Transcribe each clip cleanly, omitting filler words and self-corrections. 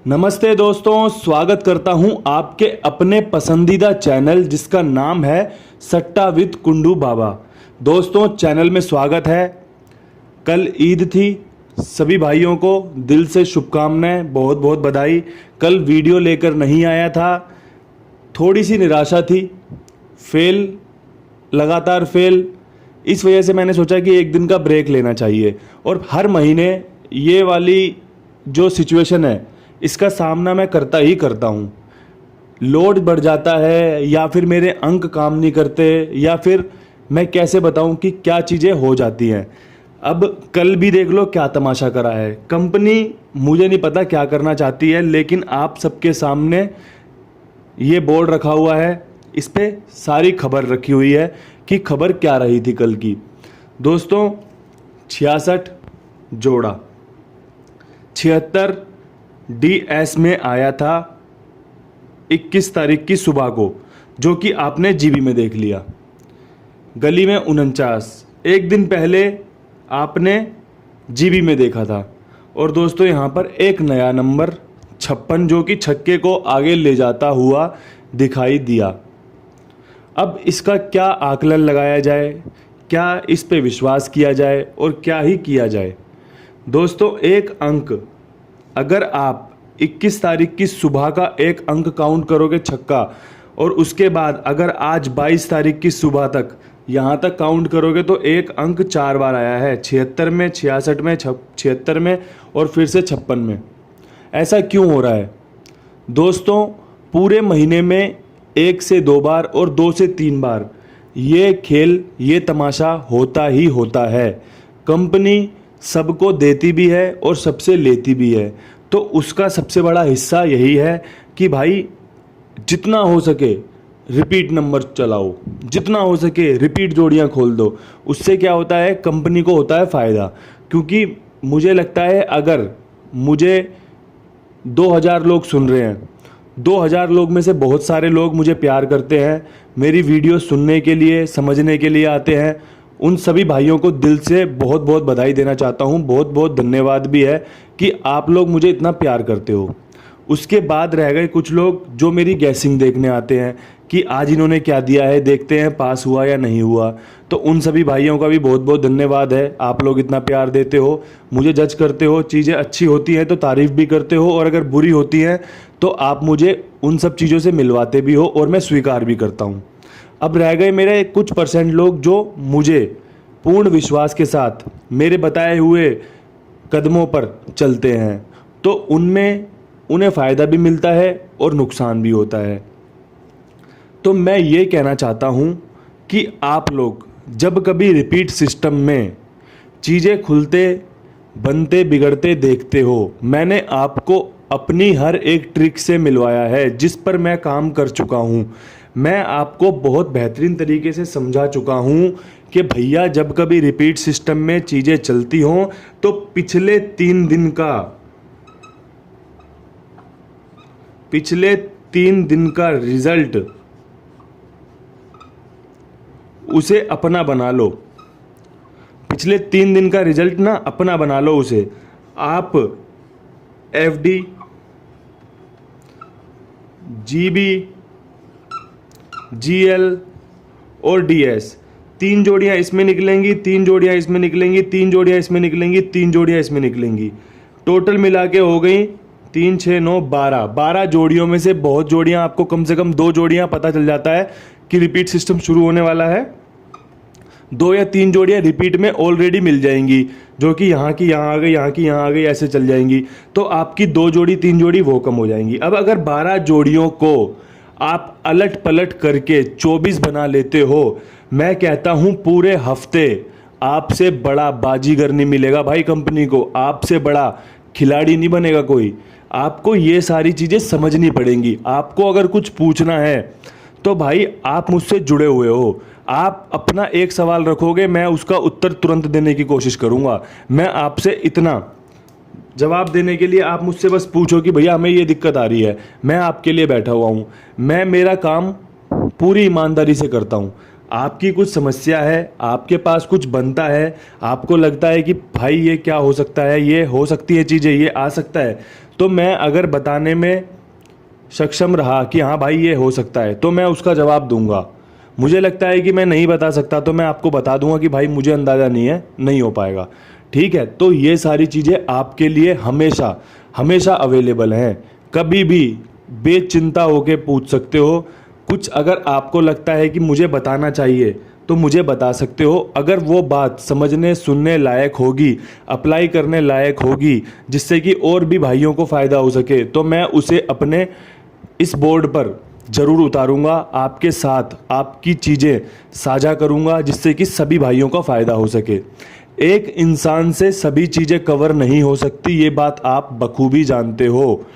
नमस्ते दोस्तों, स्वागत करता हूं आपके अपने पसंदीदा चैनल जिसका नाम है सट्टा विद कुंडू बाबा। दोस्तों, चैनल में स्वागत है। कल ईद थी, सभी भाइयों को दिल से शुभकामनाएं, बहुत बहुत बधाई। कल वीडियो लेकर नहीं आया था, थोड़ी सी निराशा थी, लगातार फेल। इस वजह से मैंने सोचा कि एक दिन का ब्रेक लेना चाहिए। और हर महीने ये वाली जो सिचुएशन है इसका सामना मैं करता ही करता हूँ। लोड बढ़ जाता है या फिर मेरे अंक काम नहीं करते, या फिर मैं कैसे बताऊँ कि क्या चीज़ें हो जाती हैं। अब कल भी देख लो क्या तमाशा करा है। कंपनी मुझे नहीं पता क्या करना चाहती है, लेकिन आप सबके सामने ये बोर्ड रखा हुआ है, इस पे सारी खबर रखी हुई है कि खबर क्या रही थी कल की। दोस्तों, 66 जोड़ा 76 DS में आया था 21 तारीख की सुबह को, जो कि आपने जीबी में देख लिया। गली में 49 एक दिन पहले आपने जीबी में देखा था। और दोस्तों, यहाँ पर एक नया नंबर 56 जो कि छक्के को आगे ले जाता हुआ दिखाई दिया। अब इसका क्या आकलन लगाया जाए, क्या इस पे विश्वास किया जाए और क्या ही किया जाए। दोस्तों, एक अंक, अगर आप 21 तारीख की सुबह का एक अंक काउंट करोगे छक्का, और उसके बाद अगर आज 22 तारीख की सुबह तक यहाँ तक काउंट करोगे तो एक अंक 4 बार आया है, 76 में, 66 में, 76 में और फिर से 56 में। ऐसा क्यों हो रहा है दोस्तों? पूरे महीने में 1 से 2 बार और 2 से 3 बार ये खेल, ये तमाशा होता ही होता है। कंपनी सबको देती भी है और सबसे लेती भी है, तो उसका सबसे बड़ा हिस्सा यही है कि भाई जितना हो सके रिपीट नंबर चलाओ, जितना हो सके रिपीट जोड़ियां खोल दो। उससे क्या होता है, कंपनी को होता है फ़ायदा। क्योंकि मुझे लगता है अगर मुझे 2000 लोग सुन रहे हैं, 2000 लोग में से बहुत सारे लोग मुझे प्यार करते हैं, मेरी वीडियो सुनने के लिए, समझने के लिए आते हैं। उन सभी भाइयों को दिल से बहुत बहुत बधाई देना चाहता हूँ, बहुत बहुत धन्यवाद भी है कि आप लोग मुझे इतना प्यार करते हो। उसके बाद रह गए कुछ लोग जो मेरी गैसिंग देखने आते हैं कि आज इन्होंने क्या दिया है, देखते हैं पास हुआ या नहीं हुआ। तो उन सभी भाइयों का भी बहुत बहुत धन्यवाद है। आप लोग इतना प्यार देते हो, मुझे जज करते हो, चीज़ें अच्छी होती हैं तो तारीफ़ भी करते हो, और अगर बुरी होती हैं तो आप मुझे उन सब चीज़ों से मिलवाते भी हो और मैं स्वीकार भी करता हूँ। अब रह गए मेरे कुछ % लोग जो मुझे पूर्ण विश्वास के साथ मेरे बताए हुए कदमों पर चलते हैं, तो उनमें उन्हें फ़ायदा भी मिलता है और नुकसान भी होता है। तो मैं ये कहना चाहता हूँ कि आप लोग जब कभी रिपीट सिस्टम में चीज़ें खुलते, बनते, बिगड़ते देखते हो, मैंने आपको अपनी हर एक ट्रिक से मिलवाया है जिस पर मैं काम कर चुका हूँ। मैं आपको बहुत बेहतरीन तरीके से समझा चुका हूँ कि भैया जब कभी रिपीट सिस्टम में चीज़ें चलती हों तो पिछले 3 दिन का रिजल्ट उसे अपना बना लो। पिछले 3 दिन का रिजल्ट ना अपना बना लो उसे। आप FD, GB, GL और DS 3 जोड़ियां इसमें निकलेंगी, 3 जोड़ियां इसमें निकलेंगी, 3 जोड़ियां इसमें निकलेंगी, 3 जोड़ियां इसमें निकलेंगी। टोटल मिला के हो गई 3, 6, 9, 12 जोड़ियों में से बहुत जोड़ियां, आपको कम से कम 2 जोड़ियां पता चल जाता है कि रिपीट सिस्टम शुरू होने वाला है। 2 या 3 जोड़ियां रिपीट में ऑलरेडी मिल जाएंगी, जो कि यहाँ की यहाँ आ गई, यहाँ की यहाँ आ गई, ऐसे चल जाएंगी। तो आपकी 2 जोड़ी 3 जोड़ी वो कम हो जाएंगी। अब अगर 12 जोड़ियों को आप अलट पलट करके 24 बना लेते हो, मैं कहता हूँ पूरे हफ्ते आपसे बड़ा बाजीगर नहीं मिलेगा भाई कंपनी को, आपसे बड़ा खिलाड़ी नहीं बनेगा कोई। आपको ये सारी चीज़ें समझनी पड़ेंगी। आपको अगर कुछ पूछना है तो भाई आप मुझसे जुड़े हुए हो, आप अपना एक सवाल रखोगे, मैं उसका उत्तर तुरंत देने की कोशिश करूँगा। मैं आपसे इतना जवाब देने के लिए आप मुझसे बस पूछो कि भैया हमें ये दिक्कत आ रही है, मैं आपके लिए बैठा हुआ हूँ। मैं मेरा काम पूरी ईमानदारी से करता हूँ। आपकी कुछ समस्या है, आपके पास कुछ बनता है, आपको लगता है कि भाई ये क्या हो सकता है, ये हो सकती है चीज़ें, ये आ सकता है, तो मैं अगर बताने में सक्षम रहा कि हाँ भाई ये हो सकता है, तो मैं उसका जवाब दूंगा। मुझे लगता है कि मैं नहीं बता सकता, तो मैं आपको बता दूंगा कि भाई मुझे अंदाज़ा नहीं है, नहीं हो पाएगा। ठीक है, तो ये सारी चीज़ें आपके लिए हमेशा हमेशा अवेलेबल हैं। कभी भी बेचिंता होके पूछ सकते हो। कुछ अगर आपको लगता है कि मुझे बताना चाहिए तो मुझे बता सकते हो। अगर वो बात समझने सुनने लायक होगी, अप्लाई करने लायक होगी, जिससे कि और भी भाइयों को फ़ायदा हो सके, तो मैं उसे अपने इस बोर्ड पर ज़रूर उतारूंगा, आपके साथ आपकी चीज़ें साझा करूंगा, जिससे कि सभी भाइयों का फ़ायदा हो सके। एक इंसान से सभी चीज़ें कवर नहीं हो सकती, ये बात आप बखूबी जानते हो।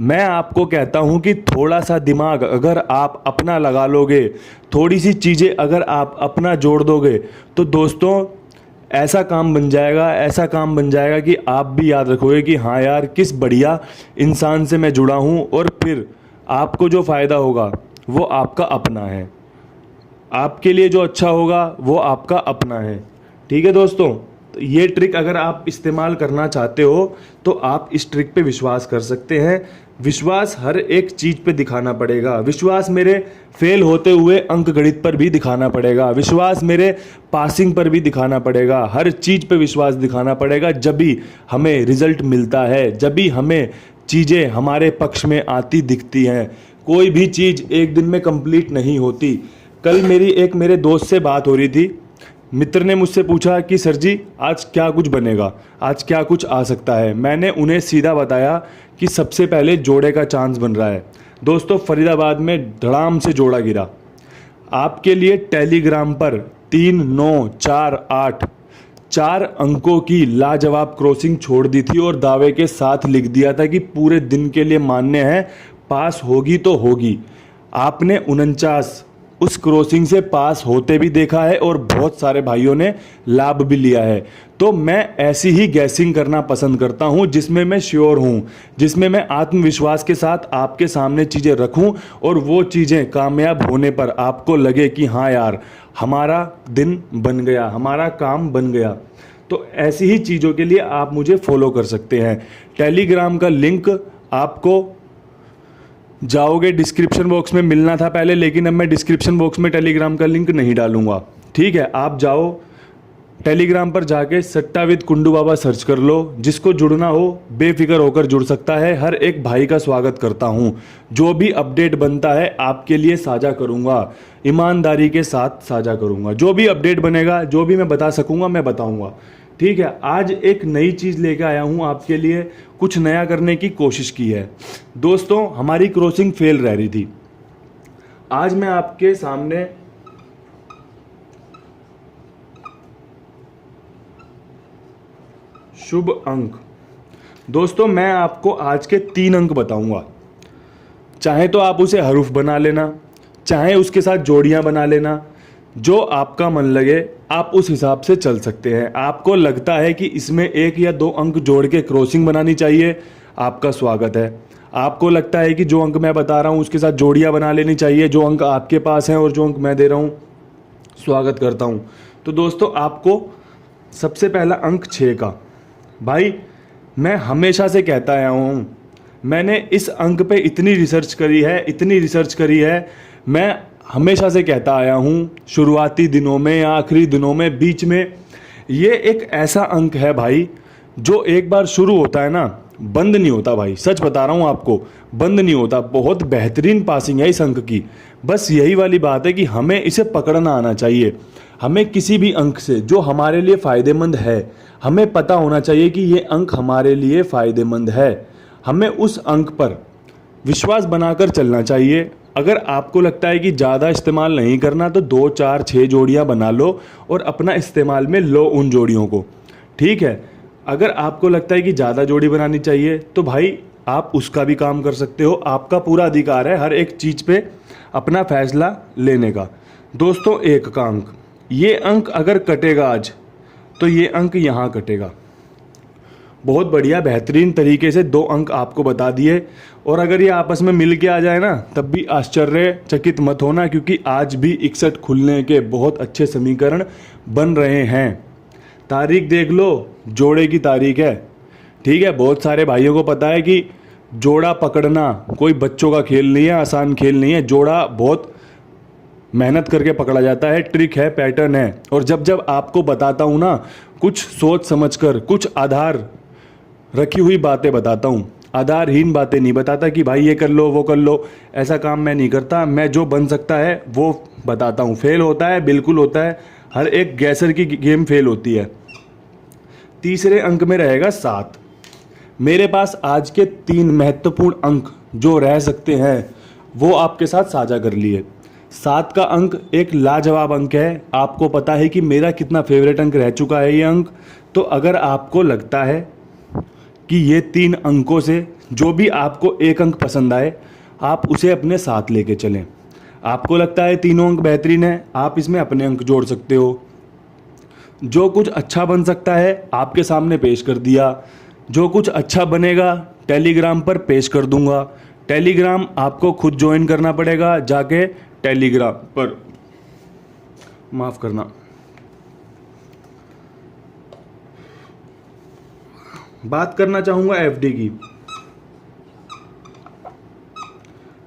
मैं आपको कहता हूं कि थोड़ा सा दिमाग अगर आप अपना लगा लोगे, थोड़ी सी चीज़ें अगर आप अपना जोड़ दोगे, तो दोस्तों ऐसा काम बन जाएगा, ऐसा काम बन जाएगा कि आप भी याद रखोगे कि हाँ यार, किस बढ़िया इंसान से मैं जुड़ा हूँ। और फिर आपको जो फ़ायदा होगा वो आपका अपना है, आपके लिए जो अच्छा होगा वो आपका अपना है। ठीक है दोस्तों, तो ये ट्रिक अगर आप इस्तेमाल करना चाहते हो तो आप इस ट्रिक पे विश्वास कर सकते हैं। विश्वास हर एक चीज़ पे दिखाना पड़ेगा। विश्वास मेरे फेल होते हुए अंक गणित पर भी दिखाना पड़ेगा। विश्वास मेरे पासिंग पर भी दिखाना पड़ेगा। हर चीज़ पे विश्वास दिखाना पड़ेगा, जब भी हमें रिजल्ट मिलता है, जब भी हमें चीज़ें हमारे पक्ष में आती दिखती हैं। कोई भी चीज़ एक दिन में कंप्लीट नहीं होती। कल मेरे दोस्त से बात हो रही थी। मित्र ने मुझसे पूछा कि सर जी आज क्या कुछ बनेगा, आज क्या कुछ आ सकता है। मैंने उन्हें सीधा बताया कि सबसे पहले जोड़े का चांस बन रहा है। दोस्तों, फरीदाबाद में धड़ाम से जोड़ा गिरा। आपके लिए टेलीग्राम पर 3948 4 अंकों की लाजवाब क्रॉसिंग छोड़ दी थी और दावे के साथ लिख दिया था कि पूरे दिन के लिए मान्य है, पास होगी तो होगी। आपने 49 उस क्रॉसिंग से पास होते भी देखा है और बहुत सारे भाइयों ने लाभ भी लिया है। तो मैं ऐसी ही गैसिंग करना पसंद करता हूं, जिसमें मैं श्योर हूं, जिसमें मैं आत्मविश्वास के साथ आपके सामने चीज़ें रखूं और वो चीज़ें कामयाब होने पर आपको लगे कि हाँ यार, हमारा दिन बन गया, हमारा काम बन गया। तो ऐसी ही चीज़ों के लिए आप मुझे फॉलो कर सकते हैं। टेलीग्राम का लिंक आपको जाओगे डिस्क्रिप्शन बॉक्स में मिलना था पहले, लेकिन अब मैं डिस्क्रिप्शन बॉक्स में टेलीग्राम का लिंक नहीं डालूंगा। ठीक है, आप जाओ टेलीग्राम पर जाके सट्टा विद कुंडू बाबा सर्च कर लो। जिसको जुड़ना हो बेफिक्र होकर जुड़ सकता है। हर एक भाई का स्वागत करता हूं। जो भी अपडेट बनता है आपके लिए साझा करूंगा, ईमानदारी के साथ साझा करूंगा। जो भी अपडेट बनेगा, जो भी मैं बता सकूंगा मैं बताऊंगा। ठीक है, आज एक नई चीज़ लेकर आया हूँ आपके लिए, कुछ नया करने की कोशिश की है। दोस्तों, हमारी क्रॉसिंग फेल रह रही थी। आज मैं आपके सामने शुभ अंक, दोस्तों मैं आपको आज के 3 अंक बताऊंगा। चाहे तो आप उसे हरूफ बना लेना, चाहे उसके साथ जोड़ियां बना लेना, जो आपका मन लगे आप उस हिसाब से चल सकते हैं। आपको लगता है कि इसमें 1 या 2 अंक जोड़ के क्रॉसिंग बनानी चाहिए, आपका स्वागत है। आपको लगता है कि जो अंक मैं बता रहा हूं उसके साथ जोड़ियां बना लेनी चाहिए, जो अंक आपके पास हैं और जो अंक मैं दे रहा हूं, स्वागत करता हूं। तो दोस्तों, आपको सबसे पहला अंक 6 का, भाई मैं हमेशा से कहता आया हूं, मैंने इस अंक पे इतनी रिसर्च करी है, मैं हमेशा से कहता आया हूँ, शुरुआती दिनों में, आखिरी दिनों में, बीच में। ये एक ऐसा अंक है भाई, जो एक बार शुरू होता है ना, बंद नहीं होता भाई। सच बता रहा हूँ आपको, बंद नहीं होता। बहुत बेहतरीन पासिंग है इस अंक की। बस यही वाली बात है कि हमें इसे पकड़ना आना चाहिए। हमें किसी भी अंक से जो हमारे लिए फ़ायदेमंद है, हमें पता होना चाहिए कि ये अंक हमारे लिए फ़ायदेमंद है। हमें उस अंक पर विश्वास बनाकर चलना चाहिए। अगर आपको लगता है कि ज़्यादा इस्तेमाल नहीं करना, तो 2, 4, 6 जोड़ियाँ बना लो और अपना इस्तेमाल में लो उन जोड़ियों को। ठीक है, अगर आपको लगता है कि ज़्यादा जोड़ी बनानी चाहिए, तो भाई आप उसका भी काम कर सकते हो। आपका पूरा अधिकार है हर एक चीज़ पे अपना फैसला लेने का। दोस्तों, 1 का अंक, ये अंक अगर कटेगा आज, तो ये अंक यहाँ कटेगा। बहुत बढ़िया बेहतरीन तरीके से 2 अंक आपको बता दिए। और अगर ये आपस में मिल के आ जाए ना, तब भी आश्चर्यचकित मत होना, क्योंकि आज भी 61 खुलने के बहुत अच्छे समीकरण बन रहे हैं। तारीख देख लो, जोड़े की तारीख है। ठीक है, बहुत सारे भाइयों को पता है कि जोड़ा पकड़ना कोई बच्चों का खेल नहीं है, आसान खेल नहीं है। जोड़ा बहुत मेहनत करके पकड़ा जाता है, ट्रिक है, पैटर्न है। और जब जब आपको बताता हूँ ना, कुछ सोच समझकर, कुछ आधार रखी हुई बातें बताता हूँ, आधारहीन बातें नहीं बताता कि भाई ये कर लो वो कर लो। ऐसा काम मैं नहीं करता। मैं जो बन सकता है वो बताता हूँ। फेल होता है, बिल्कुल होता है, हर एक गैसर की गेम फेल होती है। तीसरे अंक में रहेगा 7। मेरे पास आज के 3 महत्वपूर्ण अंक जो रह सकते हैं वो आपके साथ साझा कर लिए। 7 का अंक एक लाजवाब अंक है। आपको पता है कि मेरा कितना फेवरेट अंक रह चुका है ये अंक। तो अगर आपको लगता है कि ये 3 अंकों से जो भी आपको एक अंक पसंद आए, आप उसे अपने साथ लेके चलें। आपको लगता है तीनों अंक बेहतरीन है, आप इसमें अपने अंक जोड़ सकते हो। जो कुछ अच्छा बन सकता है आपके सामने पेश कर दिया। जो कुछ अच्छा बनेगा टेलीग्राम पर पेश कर दूंगा। टेलीग्राम आपको खुद ज्वाइन करना पड़ेगा जाके टेलीग्राम पर, माफ़ करना। बात करना चाहूँगा एफडी की।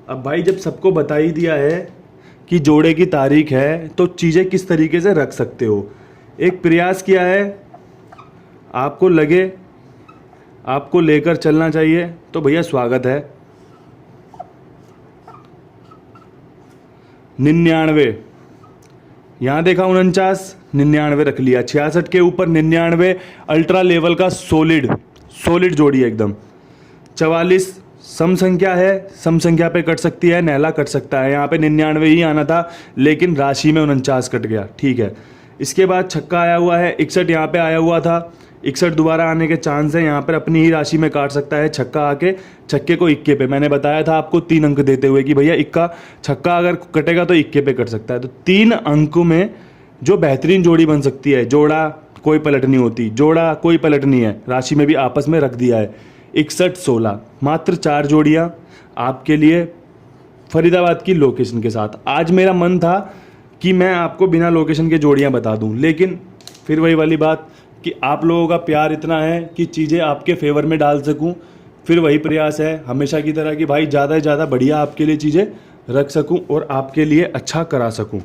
अब भाई जब सबको बता ही दिया है कि जोड़े की तारीख है तो चीज़ें किस तरीके से रख सकते हो, एक प्रयास किया है। आपको लगे आपको लेकर चलना चाहिए तो भैया स्वागत है। 99 यहाँ देखा, 49 99 रख लिया। 66 के ऊपर 99 अल्ट्रा लेवल का सॉलिड जोड़ी है एकदम। 44 सम संख्या है, सम संख्या पे कट सकती है, नैला कट सकता है। यहाँ पे 99 ही आना था लेकिन राशि में 49 कट गया, ठीक है। इसके बाद छक्का आया हुआ है, 61 यहाँ पे आया हुआ था, 61 दोबारा आने के चांस है। यहाँ पर अपनी ही राशि में काट सकता है छक्का आके। छक्के को इक्के पे, मैंने बताया था आपको 3 अंक देते हुए कि भैया इक्का छक्का अगर कटेगा तो इक्के पे कट सकता है। तो 3 अंकों में जो बेहतरीन जोड़ी बन सकती है, जोड़ा कोई पलट नहीं होती, जोड़ा कोई पलट नहीं है, राशि में भी आपस में रख दिया है। 61 16 मात्र 4 जोड़ियाँ आपके लिए फरीदाबाद की लोकेशन के साथ। आज मेरा मन था कि मैं आपको बिना लोकेशन के जोड़ियाँ बता दूं, लेकिन फिर वही वाली बात कि आप लोगों का प्यार इतना है कि चीज़ें आपके फेवर में डाल सकूं। फिर वही प्रयास है हमेशा की तरह कि भाई ज़्यादा से ज़्यादा बढ़िया आपके लिए चीज़ें रख सकूं और आपके लिए अच्छा करा सकूं।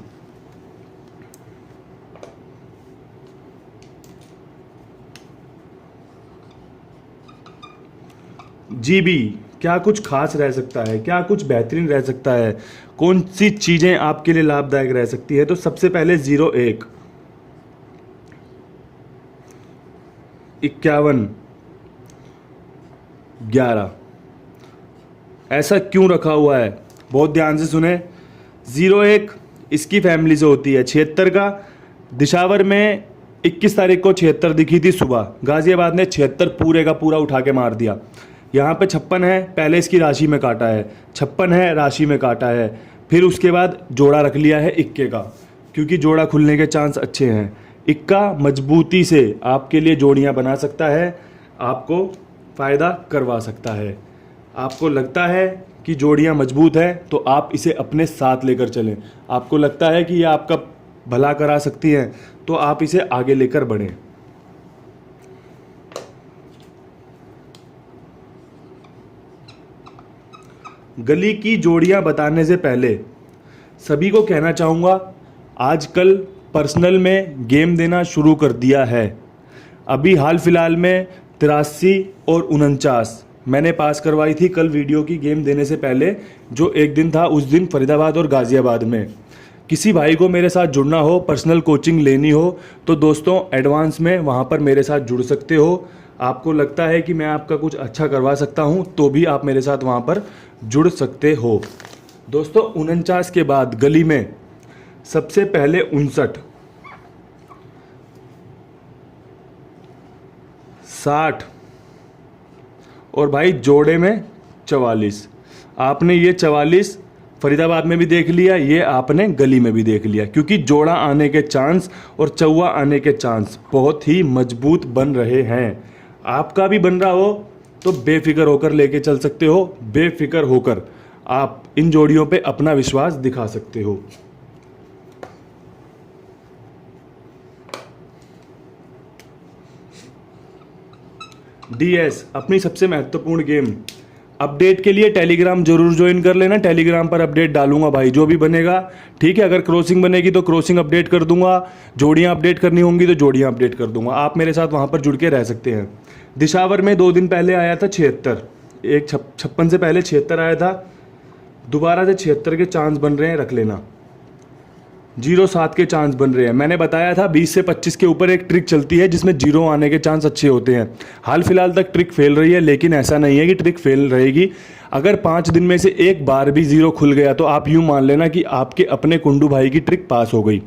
जीबी क्या कुछ खास रह सकता है, क्या कुछ बेहतरीन रह सकता है, कौन सी चीज़ें आपके लिए लाभदायक रह सकती है। तो सबसे पहले 01 51 11। ऐसा क्यों रखा हुआ है, बहुत ध्यान से सुने। 01 इसकी फैमिली से होती है। 76 का दिशावर में 21 तारीख को 76 दिखी थी सुबह, गाजियाबाद ने 76 पूरे का पूरा उठा के मार दिया। यहाँ पे 56 है, पहले इसकी राशि में काटा है, 56 है राशि में काटा है। फिर उसके बाद जोड़ा रख लिया है इक्के का, क्योंकि जोड़ा खुलने के चांस अच्छे हैं। इक्का मजबूती से आपके लिए जोड़ियाँ बना सकता है, आपको फ़ायदा करवा सकता है। आपको लगता है कि जोड़ियाँ मजबूत है तो आप इसे अपने साथ लेकर चलें। आपको लगता है कि ये आपका भला करा सकती हैं तो आप इसे आगे लेकर बढ़ें। गली की जोड़ियां बताने से पहले सभी को कहना चाहूँगा, आजकल पर्सनल में गेम देना शुरू कर दिया है। अभी हाल फिलहाल में 83 और 49 मैंने पास करवाई थी कल वीडियो की गेम देने से पहले। जो एक दिन था उस दिन फरीदाबाद और गाज़ियाबाद में। किसी भाई को मेरे साथ जुड़ना हो, पर्सनल कोचिंग लेनी हो तो दोस्तों एडवांस में वहाँ पर मेरे साथ जुड़ सकते हो। आपको लगता है कि मैं आपका कुछ अच्छा करवा सकता हूँ तो भी आप मेरे साथ वहाँ पर जुड़ सकते हो। दोस्तों 49 के बाद गली में सबसे पहले 59 60 और भाई जोड़े में 44। आपने ये 44 फरीदाबाद में भी देख लिया, ये आपने गली में भी देख लिया, क्योंकि जोड़ा आने के चांस और चौवा आने के चांस बहुत ही मजबूत बन रहे हैं। आपका भी बन रहा हो तो बेफिक्र होकर लेके चल सकते हो, बेफिक्र होकर आप इन जोड़ियों पे अपना विश्वास दिखा सकते हो। डीएस अपनी सबसे महत्वपूर्ण गेम अपडेट के लिए टेलीग्राम जरूर ज्वाइन कर लेना, टेलीग्राम पर अपडेट डालूंगा भाई जो भी बनेगा, ठीक है। अगर क्रॉसिंग बनेगी तो क्रॉसिंग अपडेट कर दूंगा, जोड़ियां अपडेट करनी होंगी तो जोड़ियां अपडेट कर दूंगा। आप मेरे साथ वहां पर जुड़ के रह सकते हैं। दिशावर में 2 दिन पहले आया था 76, एक 56 से पहले 76 आया था, दोबारा से 76 के चांस बन रहे हैं, रख लेना। 07 के चांस बन रहे हैं। मैंने बताया था 20 से 25 के ऊपर एक ट्रिक चलती है जिसमें 0 आने के चांस अच्छे होते हैं। हाल फिलहाल तक ट्रिक फेल रही है, लेकिन ऐसा नहीं है कि ट्रिक फेल रहेगी। अगर 5 दिन में से एक बार भी 0 खुल गया तो आप यूँ मान लेना कि आपके अपने कुंडू भाई की ट्रिक पास हो गई।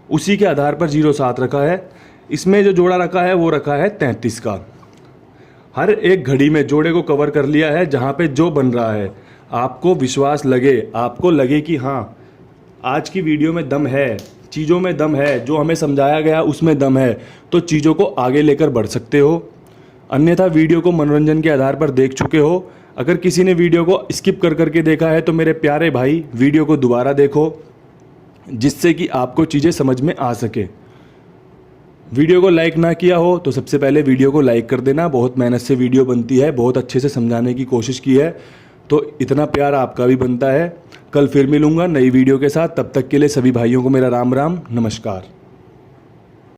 उसी के आधार पर 07 रखा है। इसमें जो जोड़ा रखा है वो रखा है 33 का। हर एक घड़ी में जोड़े को कवर कर लिया है। जहाँ पे जो बन रहा है आपको विश्वास लगे, आपको लगे कि हाँ आज की वीडियो में दम है, चीज़ों में दम है, जो हमें समझाया गया उसमें दम है, तो चीज़ों को आगे लेकर बढ़ सकते हो। अन्यथा वीडियो को मनोरंजन के आधार पर देख चुके हो। अगर किसी ने वीडियो को स्किप कर करके देखा है तो मेरे प्यारे भाई वीडियो को दोबारा देखो, जिससे कि आपको चीज़ें समझ में आ सके। वीडियो को लाइक ना किया हो तो सबसे पहले वीडियो को लाइक कर देना। बहुत मेहनत से वीडियो बनती है, बहुत अच्छे से समझाने की कोशिश की है, तो इतना प्यार आपका भी बनता है। कल फिर मिलूंगा नई वीडियो के साथ, तब तक के लिए सभी भाइयों को मेरा राम राम, नमस्कार।